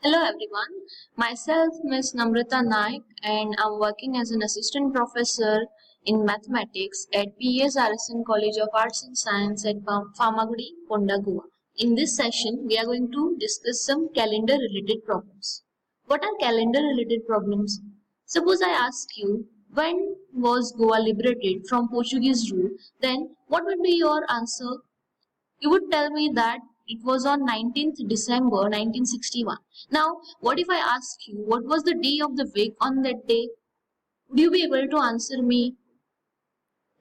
Hello everyone, myself Ms. Namrata Naik and I'm working as an assistant professor in mathematics at PSRSN College of Arts and Science at Phamagudi, Ponda, Goa. In this session, we are going to discuss some calendar related problems. What are calendar related problems? Suppose I ask you, when was Goa liberated from Portuguese rule? Then what would be your answer? You would tell me that it was on 19th December 1961. Now, what if I ask you what was the day of the week on that day? Would you be able to answer me?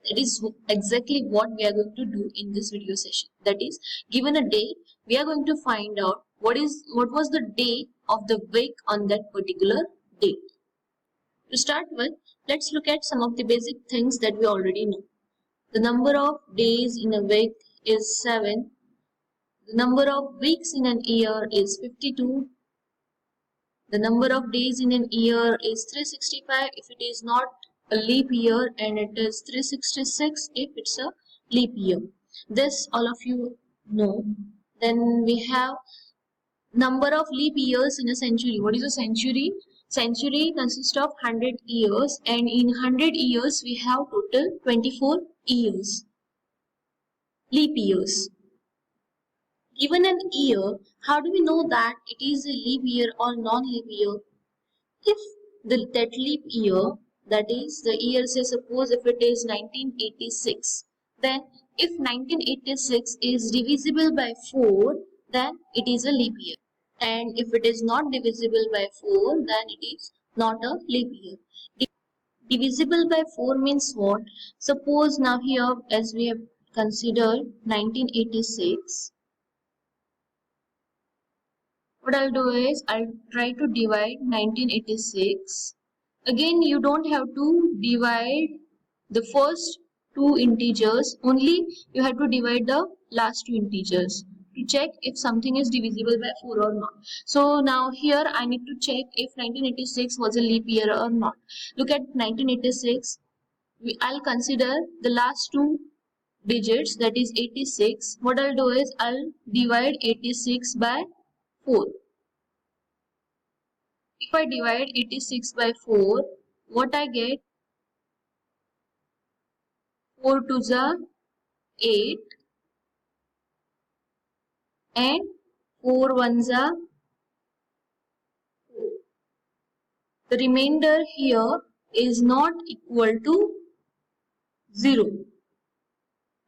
That is exactly what we are going to do in this video session. That is, given a day, we are going to find out what was the day of the week on that particular date. To start with, let's look at some of the basic things that we already know. The number of days in a week is 7. The number of weeks in an year is 52. The number of days in an year is 365 if it is not a leap year, and it is 366 if it's a leap year. This all of you know. Then we have number of leap years in a century. What is a century? Century consists of 100 years, and in 100 years we have total 24 years. Leap years. Given an year, how do we know that it is a leap year or non-leap year? If that leap year, that is the year, say suppose if it is 1986, then if 1986 is divisible by 4, then it is a leap year. And if it is not divisible by 4, then it is not a leap year. Divisible by 4 means what? Suppose now here, as we have considered 1986, what I'll do is I'll try to divide 1986. Again, you don't have to divide the first two integers, only you have to divide the last two integers to check if something is divisible by 4 or not. So now here I need to check if 1986 was a leap year or not. Look at 1986. I'll consider the last two digits, that is 86. What I'll do is I'll divide 86 by 4. If I divide 86 by 4, what I get? 4 to the 8 and 4 ones are 4. The remainder here is not equal to 0.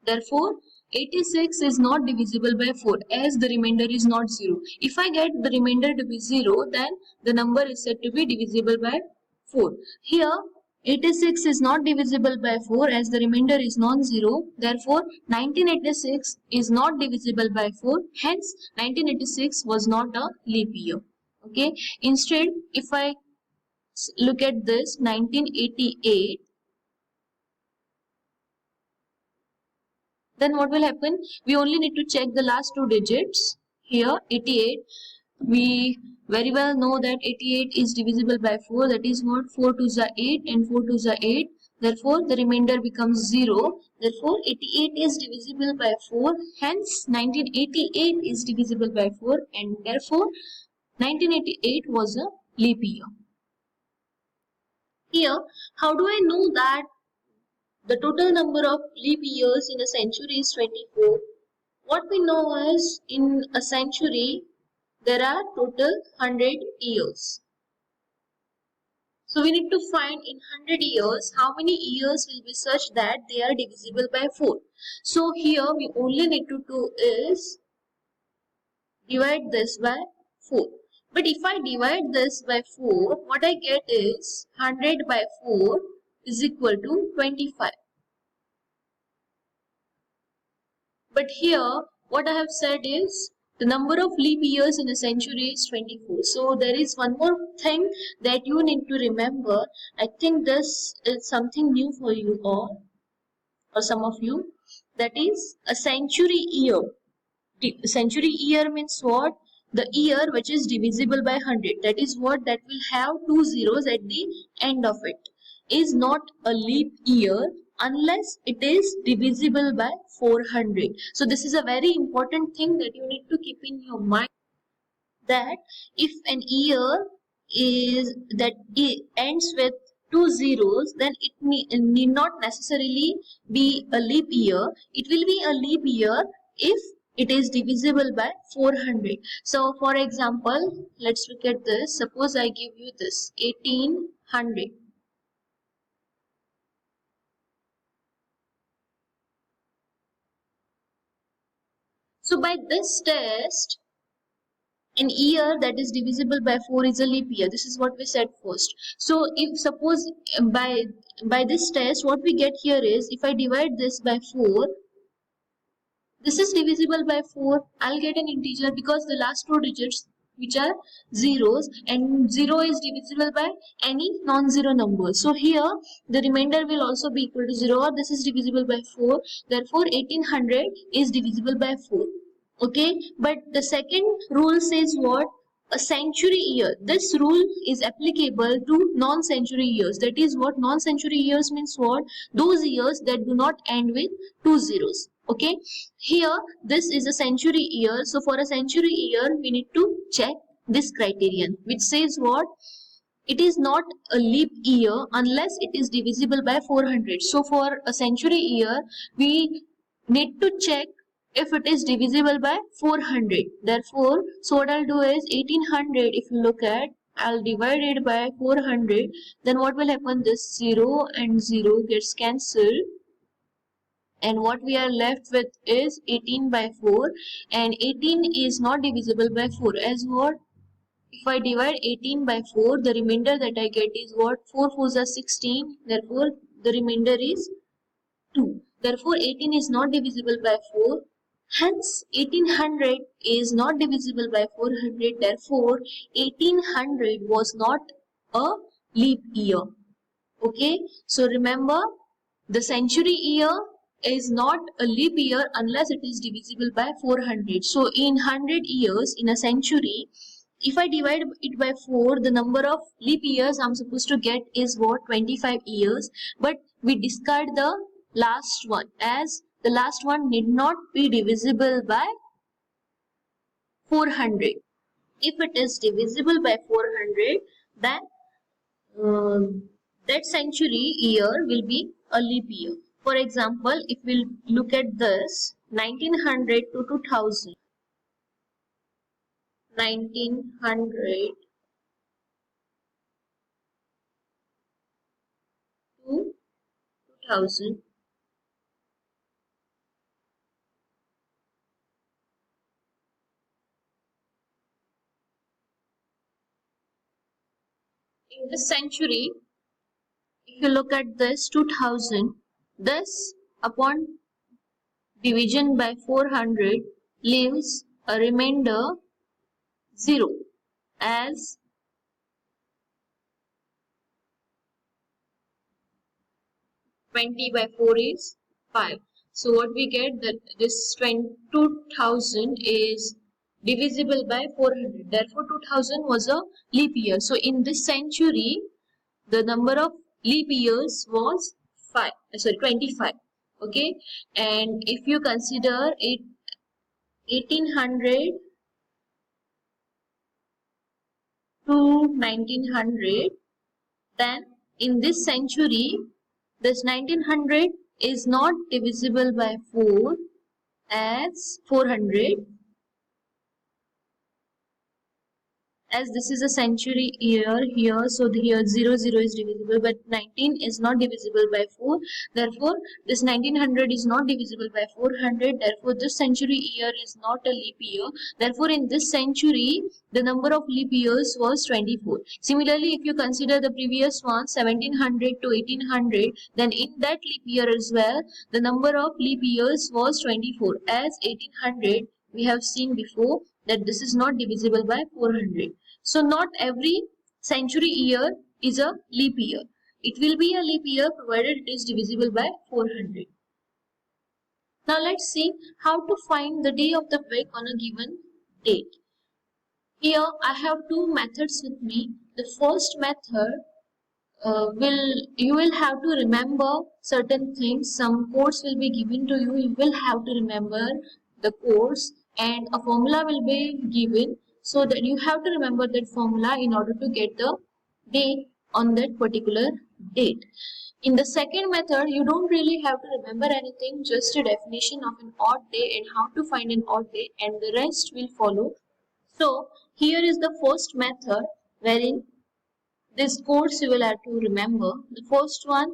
Therefore, 86 is not divisible by 4 as the remainder is not 0. If I get the remainder to be 0, then the number is said to be divisible by 4. Here, 86 is not divisible by 4 as the remainder is non-zero. Therefore, 1986 is not divisible by 4. Hence, 1986 was not a leap year. Okay. Instead, if I look at this, 1988, then what will happen? We only need to check the last two digits. Here 88, we very well know that 88 is divisible by 4, that is what? 4 to the 8 and 4 to the 8. Therefore, the remainder becomes 0. Therefore, 88 is divisible by 4. Hence, 1988 is divisible by 4, and therefore, 1988 was a leap year. Here, how do I know that the total number of leap years in a century is 24? What we know is in a century there are total 100 years. So we need to find in 100 years how many years will be such that they are divisible by 4. So here we only need to do is divide this by 4. But if I divide this by 4, what I get is 100 by 4 is equal to 25. But here, what I have said is the number of leap years in a century is 24. So there is one more thing that you need to remember. I think this is something new for you all, or some of you. That is a century year. Century year means what? The year which is divisible by 100. That is what? That will have two zeros at the end of it. Is not a leap year unless it is divisible by 400. So this is a very important thing that you need to keep in your mind. that if an year is that ends with two zeros, then it need not necessarily be a leap year. It will be a leap year if it is divisible by 400. So for example, let's look at this. Suppose I give you this 1800. So by this test, an year that is divisible by 4 is a leap year. This is what we said first. So if suppose by this test, what we get here is, if I divide this by 4, this is divisible by 4, I'll get an integer because the last two digits which are zeros, and 0 is divisible by any non-zero number. So here the remainder will also be equal to 0, or this is divisible by 4. Therefore 1800 is divisible by 4. Okay, but the second rule says what? A century year. This rule is applicable to non-century years. That is what non-century years means what? Those years that do not end with two zeros. Okay, here this is a century year. So for a century year, we need to check this criterion, which says what? It is not a leap year unless it is divisible by 400. So for a century year, we need to check if it is divisible by 400. Therefore, so what I'll do is 1800, if you look at, I'll divide it by 400. Then what will happen? This 0 and 0 gets cancelled. And what we are left with is 18 by 4. And 18 is not divisible by 4. As what? If I divide 18 by 4, the remainder that I get is what? 4 4s are 16. Therefore, the remainder is 2. Therefore, 18 is not divisible by 4. Hence, 1800 is not divisible by 400. Therefore, 1800 was not a leap year. Okay. So, remember, the century year is not a leap year unless it is divisible by 400. So, in 100 years, in a century, if I divide it by 4, the number of leap years I'm supposed to get is what? 25 years. But we discard the last one, as the last one need not be divisible by 400. If it is divisible by 400, then that century year will be a leap year. For example, if we look at this, 1900 to 2000. 1900 to 2000. In this century, if you look at this 2000, this upon division by 400 leaves a remainder 0, as 20 by 4 is 5. So what we get, that this 2000 is divisible by 400. Therefore 2000 was a leap year. So in this century, the number of leap years was 25. Okay, and if you consider it 1800 to 1900, then in this century, this 1900 is not divisible by 4 as 400, as this is a century year here, so here 00 is divisible, but 19 is not divisible by 4. Therefore, this 1900 is not divisible by 400. Therefore, this century year is not a leap year. Therefore, in this century, the number of leap years was 24. Similarly, if you consider the previous one, 1700 to 1800, then in that leap year as well, the number of leap years was 24. As 1800, we have seen before that this is not divisible by 400. So not every century year is a leap year. It will be a leap year provided it is divisible by 400. Now let's see how to find the day of the week on a given date. Here I have two methods with me. The first method you will have to remember certain things. Some codes will be given to you. You will have to remember the codes, and a formula will be given. So that you have to remember that formula in order to get the date on that particular date. In the second method, you don't really have to remember anything, just a definition of an odd day and how to find an odd day, and the rest will follow. So here is the first method wherein these codes you will have to remember. The first one,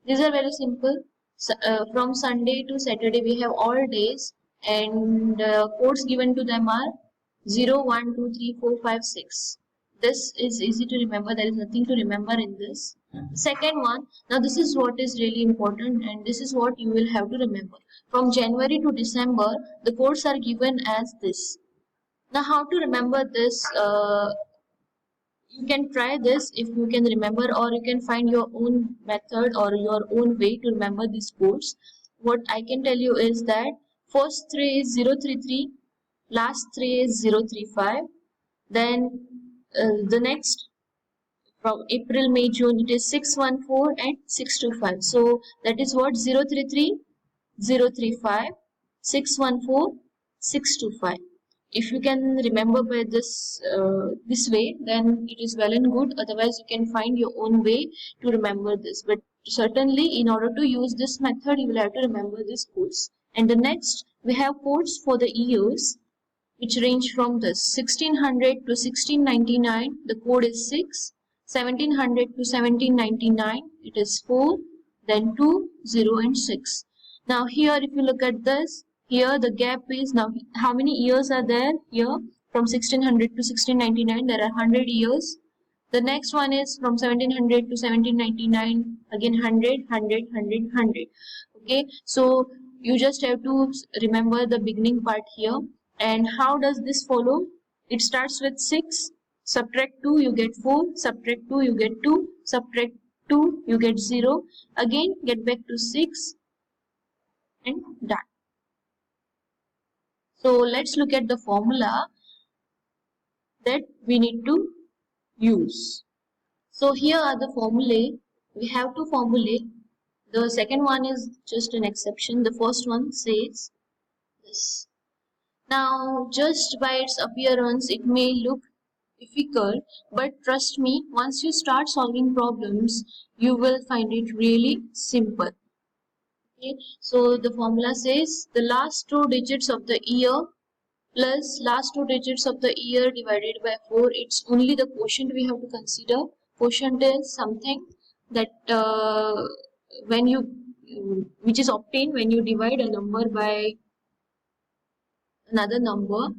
these are very simple. From Sunday to Saturday we have all days, and codes given to them are 0, 1, 2, 3, 4, 5, 6. This is easy to remember. There is nothing to remember in this. Second one, now this is what is really important, and this is what you will have to remember. From January to December, the codes are given as this. Now how to remember this? You can try this if you can remember, or you can find your own method or your own way to remember these codes. What I can tell you is that first 3 is 033, last 3 is 035, then the next from April, May, June it is 614 and 625. So that is what 033, 035, 614, 625. If you can remember by this way, then it is well and good. Otherwise you can find your own way to remember this, but certainly in order to use this method you will have to remember these codes. And the next we have codes for the years, which range from the 1600 to 1699. The code is 6. 1700 to 1799 it is 4, then 2, 0 and 6. Now here if you look at this, here the gap is, now how many years are there here? From 1600 to 1699 there are 100 years. The next one is from 1700 to 1799, again 100, 100, 100, 100. Okay, so you just have to remember the beginning part here. And how does this follow? It starts with 6, subtract 2 you get 4, subtract 2 you get 2, subtract 2 you get 0, again get back to 6 and done. So let's look at the formula that we need to use. So here are the formulae. We have two formulae. The second one is just an exception. The first one says this. Now just by its appearance it may look difficult, but trust me, once you start solving problems you will find it really simple. Okay, so the formula says the last two digits of the year plus last two digits of the year divided by 4. It's only the quotient we have to consider. Quotient is something that when you which is obtained when you divide a number by another number,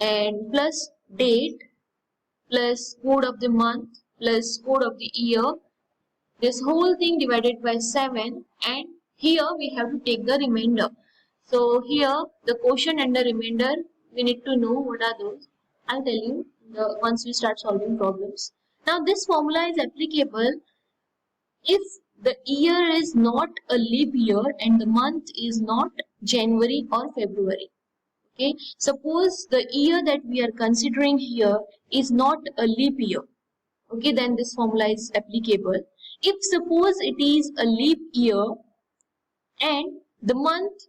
and plus date plus code of the month plus code of the year, this whole thing divided by 7, and here we have to take the remainder. So here the quotient and the remainder we need to know what are those. I'll tell you once we start solving problems. Now this formula is applicable if the year is not a leap year and the month is not January or February. Okay, suppose the year that we are considering here is not a leap year. Okay, then this formula is applicable. If suppose it is a leap year and the month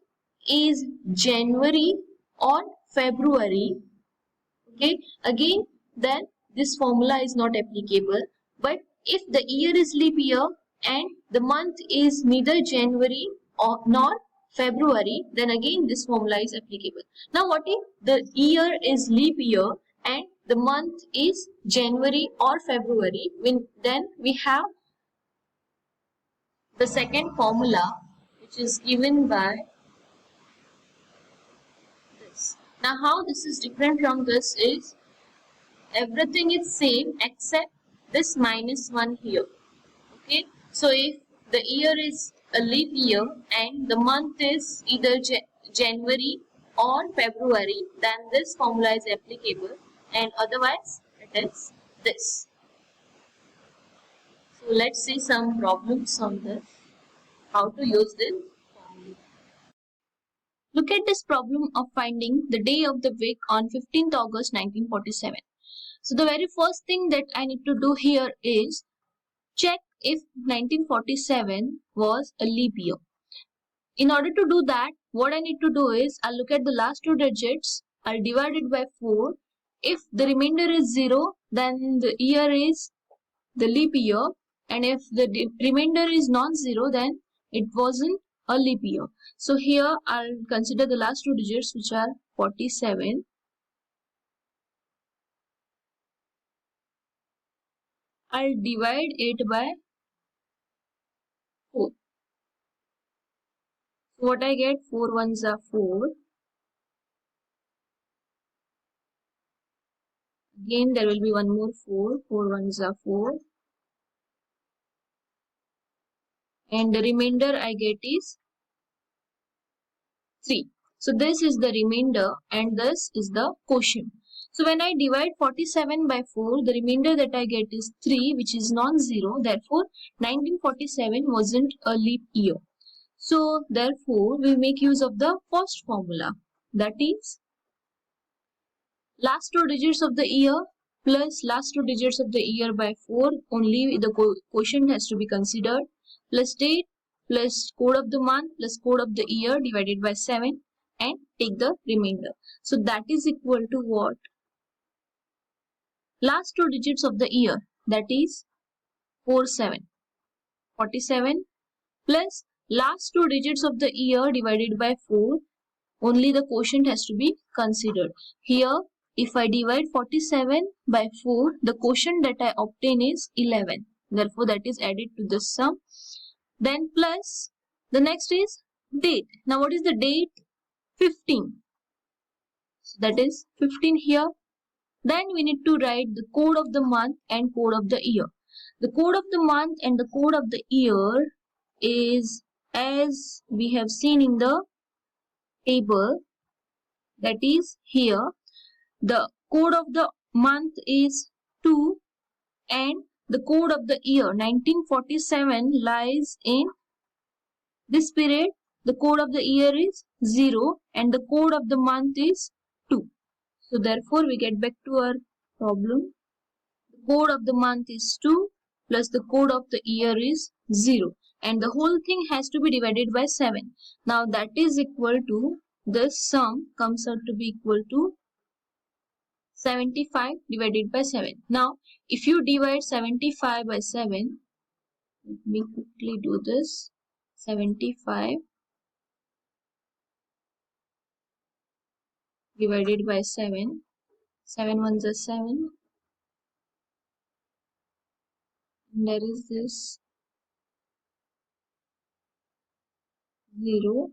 is January or February, okay, again then this formula is not applicable. But if the year is leap year and the month is neither January or nor February, then again this formula is applicable. Now what if the year is leap year and the month is January or February? Then we have the second formula, which is given by this. Now how this is different from this is everything is same except this minus 1 here. Okay, so if the year is a leap year and the month is either January or February, then this formula is applicable, and otherwise it is this. So let's see some problems on this, how to use this formula. Look at this problem of finding the day of the week on 15th August 1947. So the very first thing that I need to do here is check if 1947 was a leap year. In order to do that, what I need to do is I'll look at the last two digits I'll divide it by 4. If the remainder is 0, then the year is the leap year, and if the remainder is non-zero, then it wasn't a leap year. So here I'll consider the last two digits, which are 47. I'll divide it by 4. So what I get, 4 ones are 4. Again there will be one more 4. 4 ones are 4. And the remainder I get is 3. So this is the remainder and this is the quotient. So when I divide 47 by 4, the remainder that I get is 3, which is non-zero. Therefore, 1947 wasn't a leap year. So therefore, we make use of the first formula. That is, last two digits of the year plus last two digits of the year by 4. Only the quotient has to be considered. Plus date plus code of the month plus code of the year divided by 7 and take the remainder. So that is equal to what? Last two digits of the year, that is 47. 47 plus last two digits of the year divided by 4. Only the quotient has to be considered. Here, if I divide 47 by 4, the quotient that I obtain is 11. Therefore, that is added to the sum. Then plus, the next is date. Now, what is the date? 15. So that is 15 here. Then we need to write the code of the month and code of the year. The code of the month and the code of the year is, as we have seen in the table, that is here. The code of the month is 2 and the code of the year 1947 lies in this period. The code of the year is 0 and the code of the month is 2. So therefore we get back to our problem. The code of the month is 2 plus the code of the year is 0 and the whole thing has to be divided by 7. Now that is equal to, this sum comes out to be equal to 75 divided by 7. Now if you divide 75 by 7, let me quickly do this. 75 divided by 7. 7 ones are 7. And there is this 0.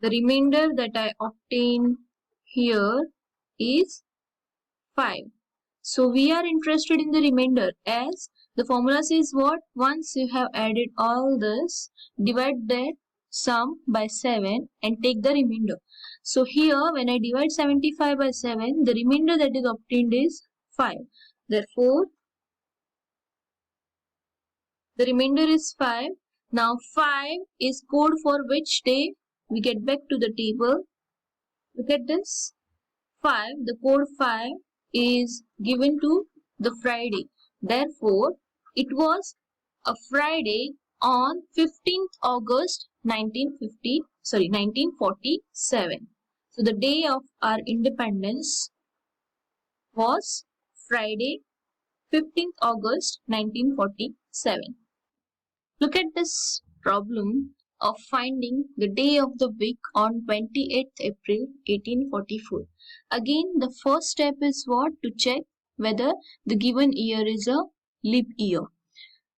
The remainder that I obtain here is 5. So we are interested in the remainder, as the formula says what? Once you have added all this, divide that sum by 7 and take the remainder. So here when I divide 75 by 7, the remainder that is obtained is 5. Therefore, the remainder is 5. Now 5 is code for which day? We get back to the table. Look at this. 5, the code 5 is given to the Friday. Therefore, it was a Friday on 15th August 1947. So the day of our independence was Friday, 15th August 1947. Look at this problem of finding the day of the week on 28th April 1844. Again, the first step is what? To check whether the given year is a leap year.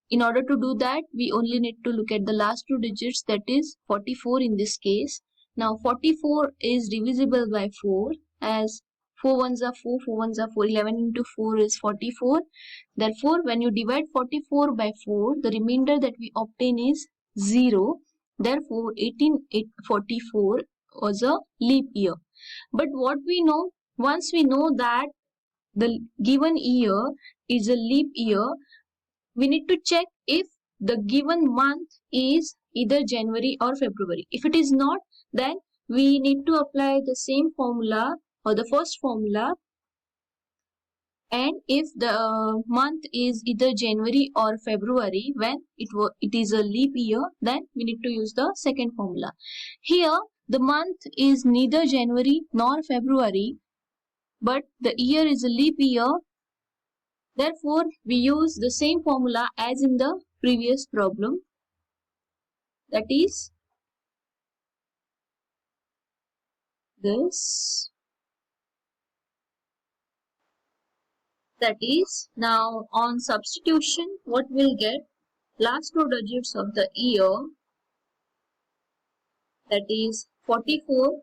In order to do that, we only need to look at the last two digits, that is 44 in this case. Now 44 is divisible by 4, as 4 ones are 4, 4 ones are 4, 11 into 4 is 44. Therefore, when you divide 44 by 4, the remainder that we obtain is 0. Therefore, 1844 was a leap year. But what we know, once we know that the given year is a leap year, we need to check if the given month is either January or February. If it is not, then we need to apply the same formula or the first formula. And if the month is either January or February, when it is a leap year, then we need to use the second formula. Here, the month is neither January nor February, but the year is a leap year. Therefore, we use the same formula as in the previous problem. That is this. That is, now on substitution, what we'll get? Last two digits of the year, that is 44.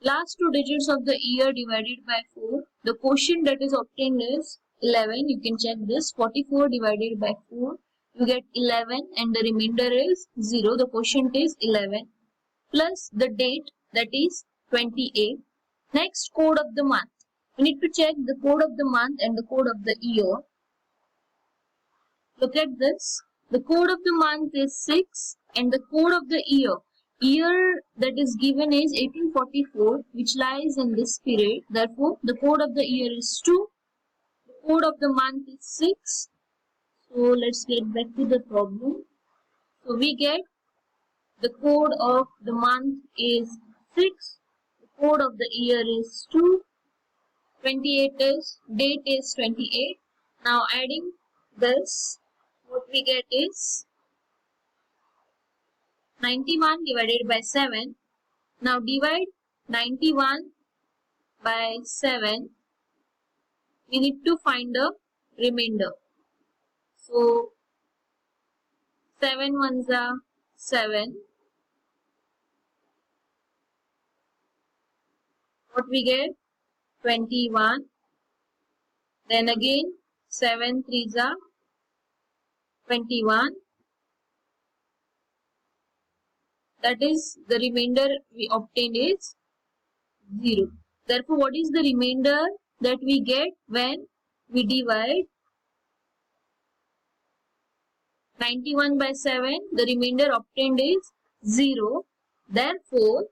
Last two digits of the year divided by 4. The quotient that is obtained is 11. You can check this. 44 divided by 4. You get 11 and the remainder is 0. The quotient is 11. Plus the date, that is 28. Next, code of the month. We need to check the code of the month and the code of the year. Look at this. The code of the month is 6 and the code of the year that is given is 1844, which lies in this period. Therefore, the code of the year is 2. The code of the month is 6. So, let's get back to the problem. So, we get the code of the month is 6. The code of the year is 2. 28 is, date is 28. Now, adding this, what we get is 91 divided by 7. Now divide 91 by 7. We need to find the remainder. So 7 ones are 7. What we get? 21. Then again 7 threes are 21. That is, the remainder we obtained is 0. Therefore, what is the remainder that we get when we divide 91 by 7? The remainder obtained is 0. Therefore,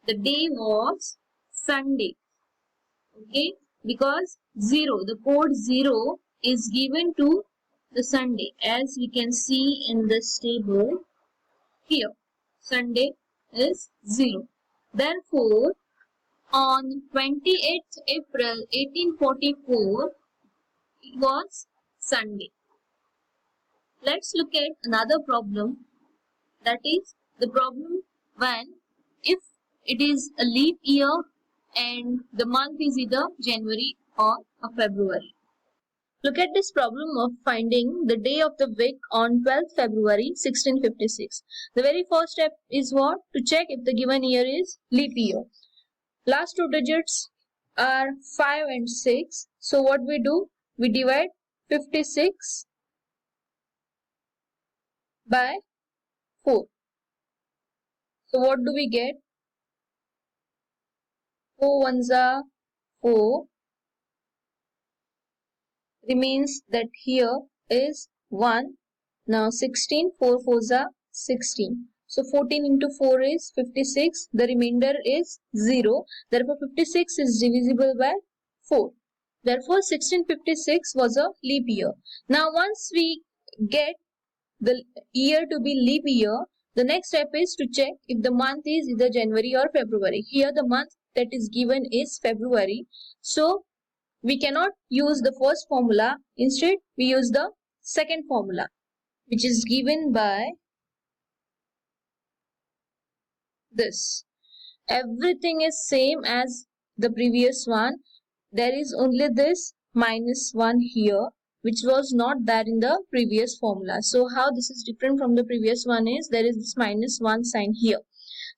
the day was Sunday. Okay, because 0, the code 0 is given to the Sunday, as we can see in this table here. Sunday is 0. Therefore, on 28th April 1844, it was Sunday. Let's look at another problem. That is the problem when if it is a leap year and the month is either January or February. Look at this problem of finding the day of the week on 12th February 1656. The very first step is what? To check if the given year is leap year. Last two digits are 5 and 6. So what we do? We divide 56 by 4. So what do we get? 4 ones are 4. Remains that here is 1. Now 16, 4 fours are 16. So 14 into 4 is 56. The remainder is 0. Therefore 56 is divisible by 4. Therefore 1656 was a leap year. Now once we get the year to be leap year, the next step is to check if the month is either January or February. Here the month that is given is February. So we cannot use the first formula. Instead, we use the second formula, which is given by this. Everything is same as the previous one. There is only this minus 1 here, which was not there in the previous formula. So how this is different from the previous one is there is this minus 1 sign here.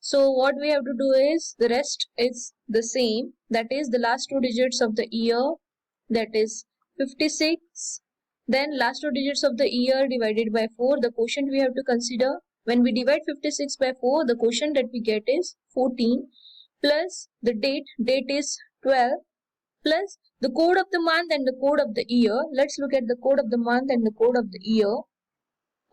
So what we have to do is the rest is the same. That is the last two digits of the year, that is 56. Then last two digits of the year divided by 4. The quotient we have to consider. When we divide 56 by 4, the quotient that we get is 14. Plus the date is 12. Plus the code of the month and the code of the year. Let's look at the code of the month and the code of the year.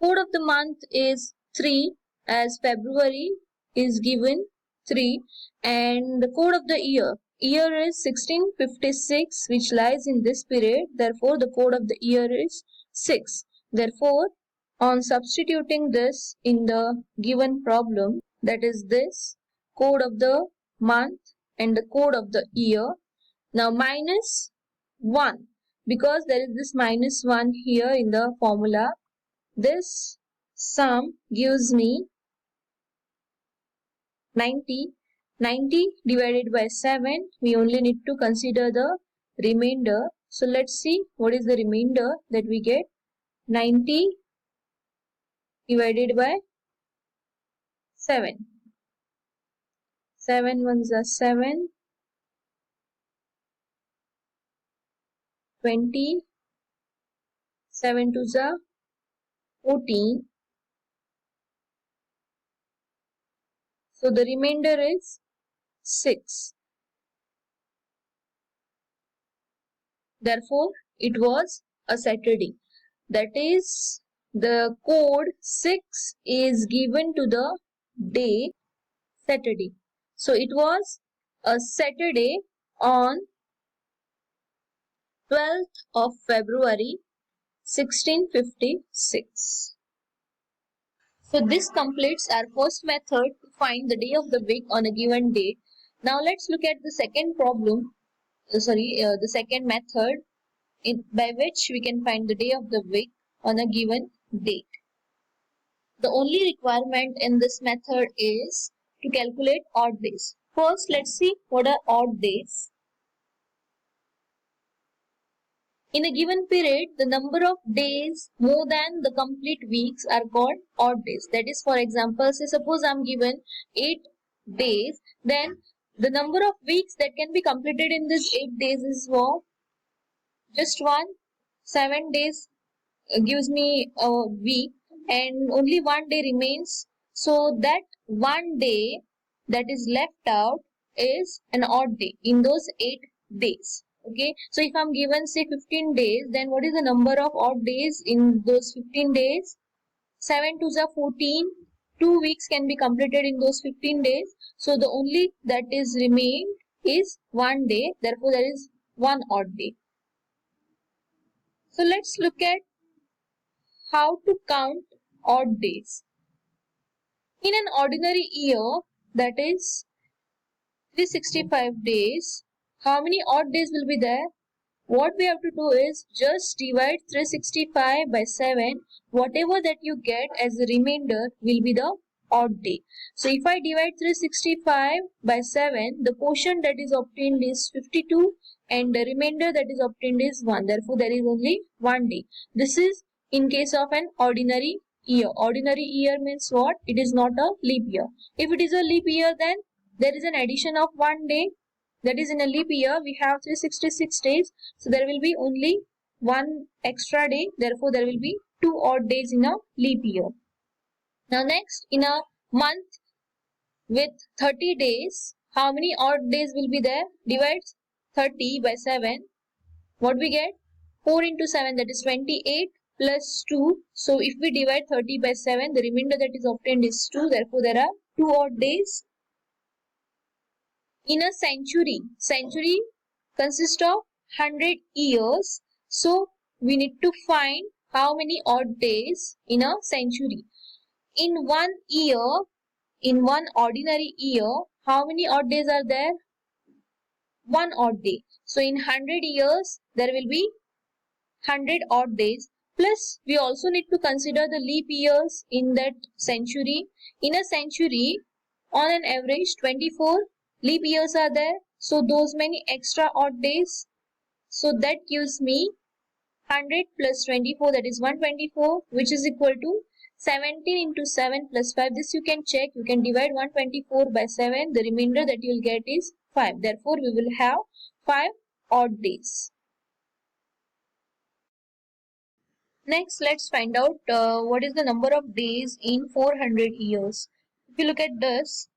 Code of the month is 3, as February is given 3, and the code of the year is 1656, which lies in this period. Therefore the code of the year is 6. Therefore, on substituting this in the given problem, that is this, code of the month and the code of the year. Now minus 1, because there is this minus 1 here in the formula. This sum gives me 90. 90 divided by 7, we only need to consider the remainder. So let's see what is the remainder that we get. 90 divided by 7. 7 ones are 7. 20. 7 twos are 14. So the remainder is 6. Therefore, it was a Saturday. That is, the code 6 is given to the day Saturday. So it was a Saturday on 12th of February 1656. So this completes our first method to find the day of the week on a given date. Now let's look at the second problem, the second method by which we can find the day of the week on a given date. The only requirement in this method is to calculate odd days. First, let's see what are odd days. In a given period, the number of days more than the complete weeks are called odd days. That is, for example, say suppose I am given 8 days, then the number of weeks that can be completed in these 8 days is what? Just one. 7 days gives me a week and only 1 day remains. So that 1 day that is left out is an odd day in those 8 days. Okay, so if I'm given say 15 days, then what is the number of odd days in those 15 days? 7 twos are 14. 2 weeks can be completed in those 15 days. So the only that is remained is 1 day. Therefore, there is one odd day. So let's look at how to count odd days. In an ordinary year, that is 365 days, how many odd days will be there? What we have to do is just divide 365 by 7. Whatever that you get as the remainder will be the odd day. So if I divide 365 by 7, the portion that is obtained is 52 and the remainder that is obtained is 1. Therefore, there is only 1 day. This is in case of an ordinary year. Ordinary year means what? It is not a leap year. If it is a leap year, then there is an addition of 1 day. That is, in a leap year, we have 366 days. So there will be only 1 extra day. Therefore, there will be 2 odd days in a leap year. Now next, in a month with 30 days, how many odd days will be there? Divide 30 by 7. What we get? 4 into 7, that is 28 plus 2. So if we divide 30 by 7, the remainder that is obtained is 2. Therefore, there are 2 odd days. In a century consists of 100 years. So we need to find how many odd days in a century. In 1 year, in one ordinary year, how many odd days are there? 1 odd day. So in 100 years, there will be 100 odd days. Plus, we also need to consider the leap years in that century. In a century, on an average, 24 leap years are there. So those many extra odd days. So that gives me 100 plus 24, that is 124, which is equal to 17 into 7 plus 5. This you can check. You can divide 124 by 7. The remainder that you will get is 5. Therefore, we will have 5 odd days. Next, let's find out what is the number of days in 400 years. If you look at this,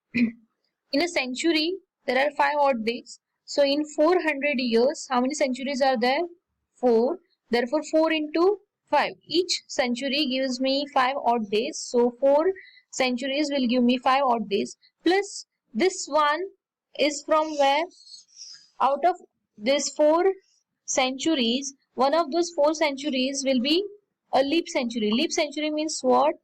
in a century, there are 5 odd days. So in 400 years, how many centuries are there? 4. Therefore, 4 into 5. Each century gives me 5 odd days. So 4 centuries will give me 5 odd days. Plus this one is from where? Out of these 4 centuries, one of those 4 centuries will be a leap century. Leap century means what?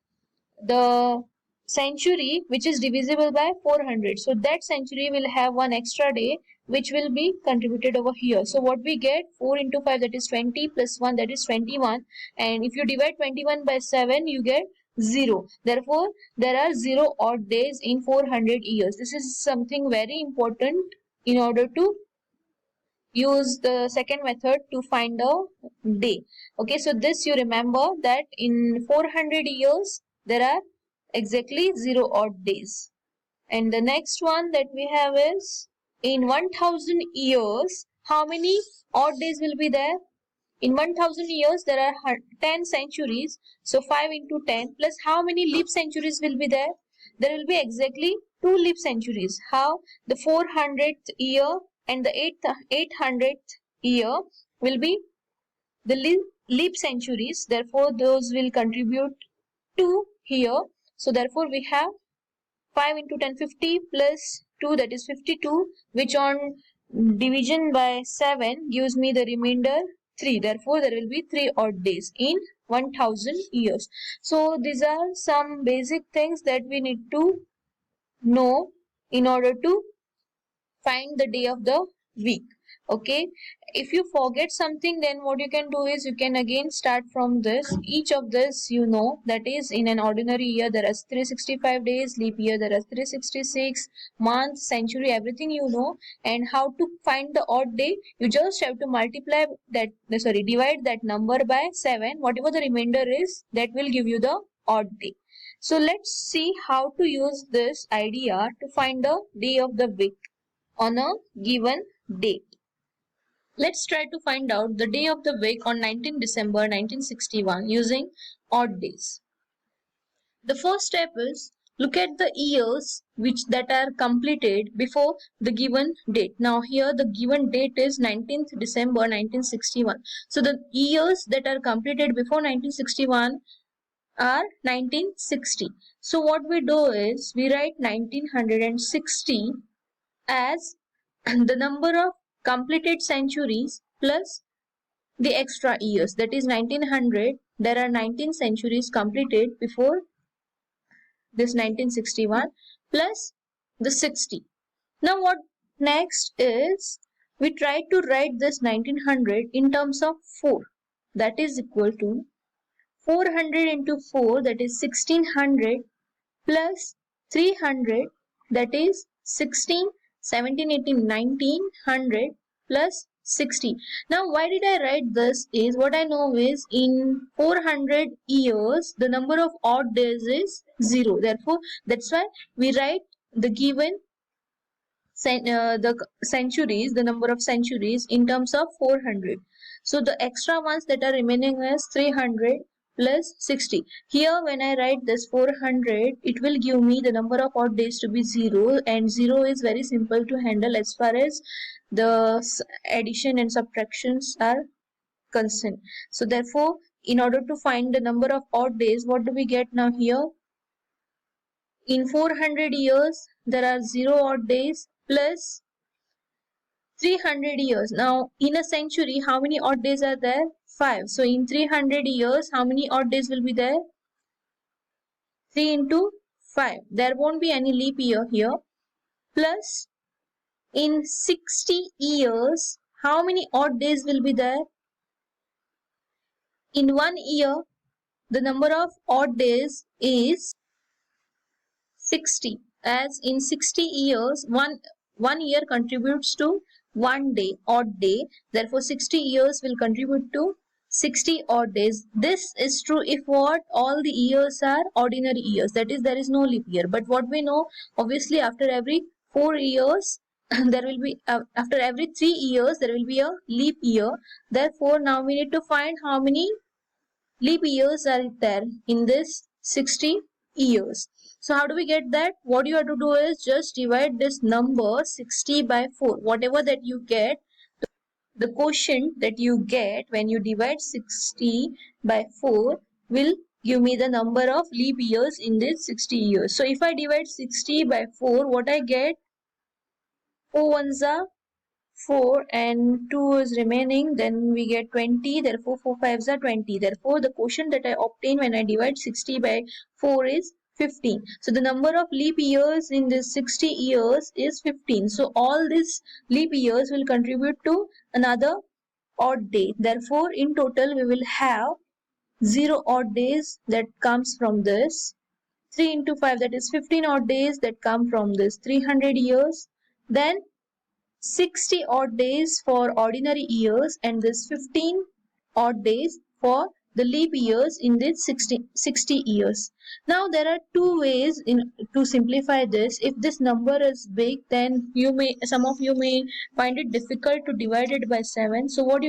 The century which is divisible by 400. So that century will have one extra day which will be contributed over here. So what we get, 4 into 5, that is 20, plus 1, that is 21. And if you divide 21 by 7, you get 0. Therefore, there are 0 odd days in 400 years. This is something very important in order to use the second method to find a day. Okay, so this you remember that in 400 years there are exactly 0 odd days. And the next one that we have is, in 1000 years how many odd days will be there? In 1000 years there are 10 centuries, so 5 into 10, plus how many leap centuries will be there? There will be exactly 2 leap centuries. How? The 400th year and the 800th year will be the leap centuries. Therefore, those will contribute 2 here. So, therefore, we have 5 into 10, 50 plus 2, that is 52, which on division by 7 gives me the remainder 3. Therefore, there will be 3 odd days in 1000 years. So, these are some basic things that we need to know in order to find the day of the week. Okay, if you forget something, then what you can do is you can again start from this. Each of this you know, that is, in an ordinary year there are 365 days, leap year there are 366, month, century, everything you know. And how to find the odd day, you just have to multiply that, divide that number by 7. Whatever the remainder is, that will give you the odd day. So let's see how to use this idea to find the day of the week on a given date. Let's try to find out the day of the week on 19 December 1961 using odd days. The first step is, look at the years that are completed before the given date. Now here the given date is 19th December 1961. So the years that are completed before 1961 are 1960. So what we do is we write 1960 as the number of completed centuries plus the extra years, that is 1900. There are 19 centuries completed before this 1961 plus the 60. Now what next is, we try to write this 1900 in terms of 4, that is equal to 400 into 4, that is 1600, plus 300, that is 16, 17, 18, 1900 plus 60. Now why did I write this is, what I know is in 400 years the number of odd days is 0. Therefore, that's why we write the given the centuries, the number of centuries in terms of 400. So the extra ones that are remaining is 300 plus 60. Here when I write this 400, it will give me the number of odd days to be 0, and 0 is very simple to handle as far as the addition and subtractions are concerned. So therefore, in order to find the number of odd days, what do we get now here? In 400 years, there are 0 odd days plus 300 years. Now, in a century, how many odd days are there? 5. So, in 300 years, how many odd days will be there? 3 into 5. There won't be any leap year here. Plus, in 60 years, how many odd days will be there? In 1 year, the number of odd days is 60. As in 60 years, one year contributes to 1 day, odd day. Therefore, 60 years will contribute to 60 odd days. This is true if what? All the years are ordinary years. That is, there is no leap year. But what we know, obviously after every 4 years, there will be, after every 3 years, there will be a leap year. Therefore, now we need to find how many leap years are there in this 60 years. So how do we get that? What you have to do is just divide this number 60 by 4. Whatever that you get, the quotient that you get when you divide 60 by 4 will give me the number of leap years in this 60 years. So if I divide 60 by 4, what I get? 4 ones are 4 and 2 is remaining, then we get 20. Therefore 4 5s are 20. Therefore the quotient that I obtain when I divide 60 by 4 is 15. So the number of leap years in this 60 years is 15. So all these leap years will contribute to another odd day. Therefore, in total, we will have 0 odd days that comes from this. 3 into 5, that is 15 odd days that come from this 300 years. Then 60 odd days for ordinary years, and this 15 odd days for the leap years in this 60 years. Now there are two ways to simplify this. If this number is big, then some of you may find it difficult to divide it by 7. So what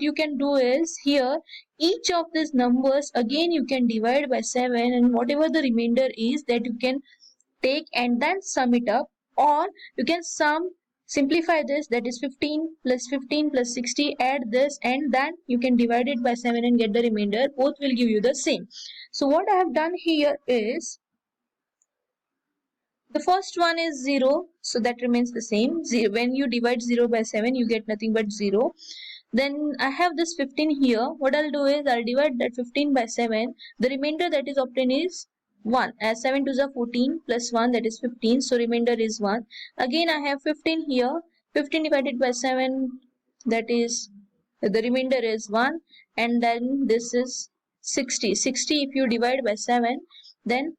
you can do is, here each of these numbers again you can divide by 7, and whatever the remainder is, that you can take and then sum it up, or you can simplify this, that is 15 plus 60, add this and then you can divide it by 7 and get the remainder. Both will give you the same. So what I have done here is, the first one is 0, so that remains the same. When you divide 0 by 7, you get nothing but 0. Then I have this 15 here. What I'll do is, I'll divide that 15 by 7. The remainder that is obtained is 1, as 7 to the 14 plus 1, that is 15. So remainder is 1. Again I have 15 here. 15 divided by 7, that is, the remainder is 1. And then this is 60. 60 if you divide by 7, then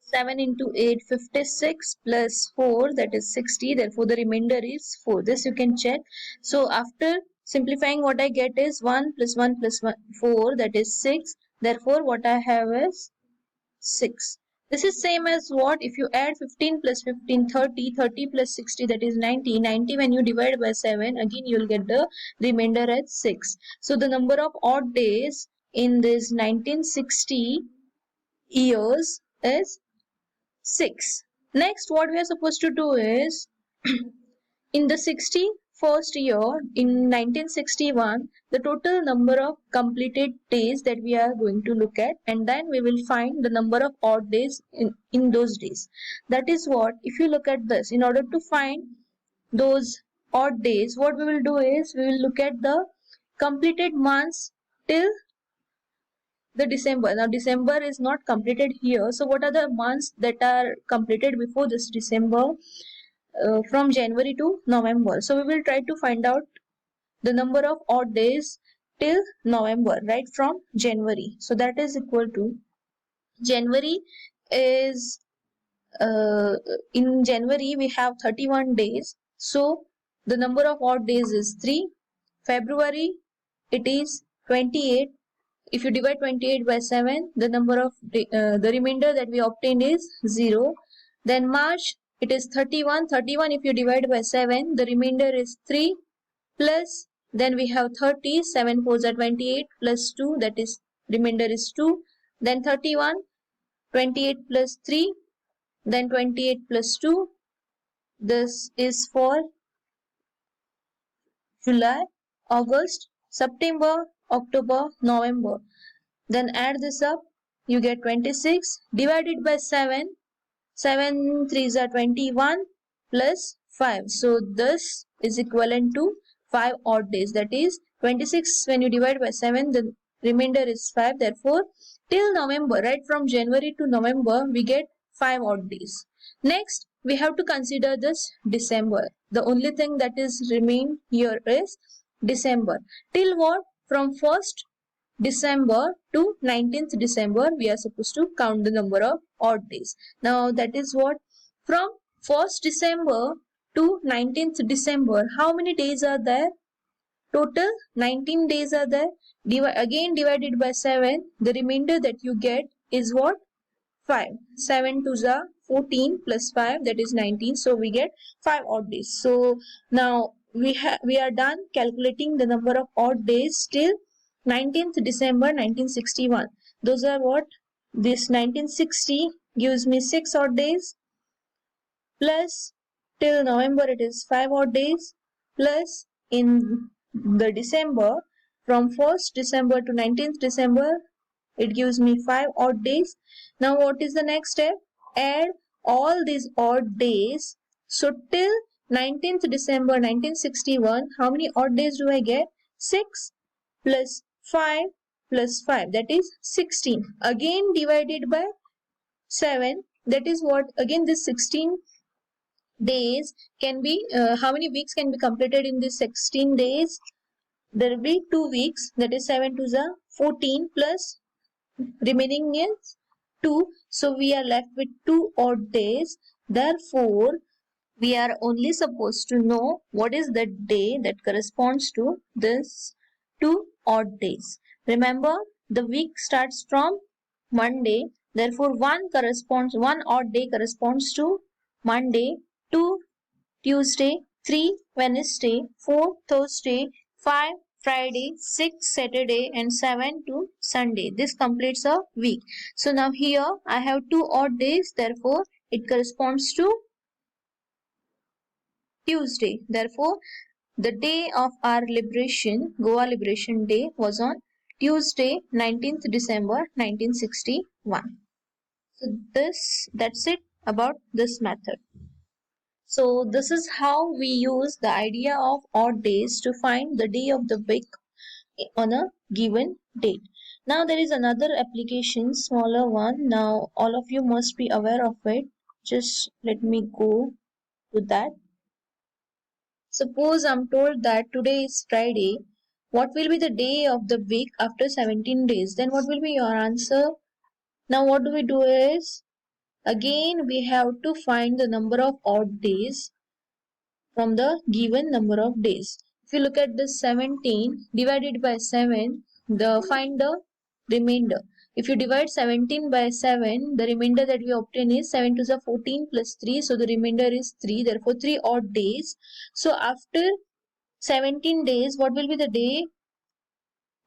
7 into 8, 56 plus 4, that is 60. Therefore, the remainder is 4. This you can check. So, after simplifying, what I get is 1 plus 1 plus 1, 4, that is 6. Therefore, what I have is 6. This is same as what? If you add 15 plus 15, 30, 30 plus 60, that is 90. 90 when you divide by 7, again you will get the remainder as 6. So, the number of odd days in this 1960 years is 6. Next, what we are supposed to do is, in the 61st year, in 1961, the total number of completed days that we are going to look at, and then we will find the number of odd days in those days. That is what, if you look at this, in order to find those odd days, what we will do is, we will look at the completed months till the December. Now December is not completed here. So what are the months that are completed before this December? From January to November. So we will try to find out the number of odd days till November, right from January. So that is equal to, January is, in January we have 31 days. So the number of odd days is 3. February, it is 28. If you divide 28 by 7, the number of the remainder that we obtained is 0. Then March, it is 31. 31 if you divide by 7, the remainder is 3, plus then we have 30. 7 4s are 28 plus 2, that is remainder is 2. Then 31, 28 plus 3, then 28 plus 2. This is for July, August, September, October, November. Then add this up, you get 26 divided by 7. 7 3s are 21 plus 5. So this is equivalent to 5 odd days. That is 26 when you divide by 7, the remainder is 5. Therefore, till November, right from January to November, we get 5 odd days. Next, we have to consider this December. The only thing that is remain here is December. Till what? From 1st December to 19th December, we are supposed to count the number of odd days. Now that is what? From 1st December to 19th December, how many days are there? Total 19 days are there. Again divided by 7, the remainder that you get is what? 5. 7 to the 14 plus 5, that is 19. So we get 5 odd days. So now we are done calculating the number of odd days till 19th December 1961. Those are what? This 1960 gives me 6 odd days, plus till November it is 5 odd days, plus in the December, from 1st December to 19th December, it gives me 5 odd days. Now what is the next step? Add all these odd days. So till 19th December 1961, how many odd days do I get? 6 plus 5 plus 5, that is 16. Again divided by 7, that is what, again this 16 days can be, how many weeks can be completed in this 16 days? There will be 2 weeks, that is 7 to the 14 plus remaining is 2. So we are left with 2 odd days. Therefore, we are only supposed to know what is the day that corresponds to this 2 odd days. Remember, the week starts from Monday. Therefore, one odd day corresponds to Monday, 2 Tuesday, 3 Wednesday, 4 Thursday, 5 Friday, 6 Saturday, and 7 to Sunday. This completes a week. So now here I have 2 odd days, therefore it corresponds to Tuesday. Therefore, the day of our liberation, Goa Liberation Day, was on Tuesday, 19th December 1961. So that's it about this method. So this is how we use the idea of odd days to find the day of the week on a given date. Now there is another application, smaller one. Now all of you must be aware of it. Just let me go to that. Suppose I'm told that today is Friday. What will be the day of the week after 17 days? Then what will be your answer? Now what do we do is, again we have to find the number of odd days from the given number of days. If you look at this 17 divided by 7, find the remainder. If you divide 17 by 7, the remainder that we obtain is 7 to the 14 plus 3. So the remainder is 3. Therefore 3 odd days. So after 17 days, what will be the day?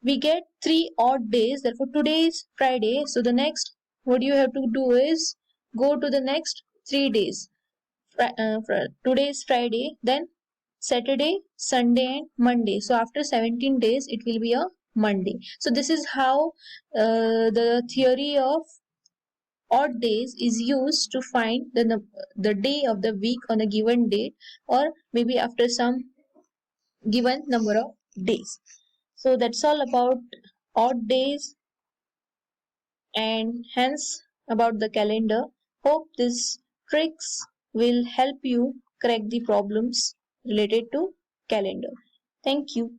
We get 3 odd days. Therefore today is Friday. So the next, what you have to do is go to the next 3 days. Today is Friday, then Saturday, Sunday, and Monday. So after 17 days, it will be a Monday. So this is how the theory of odd days is used to find the day of the week on a given date, or maybe after some given number of days. So that's all about odd days and hence about the calendar. Hope these tricks will help you crack the problems related to calendar. Thank you.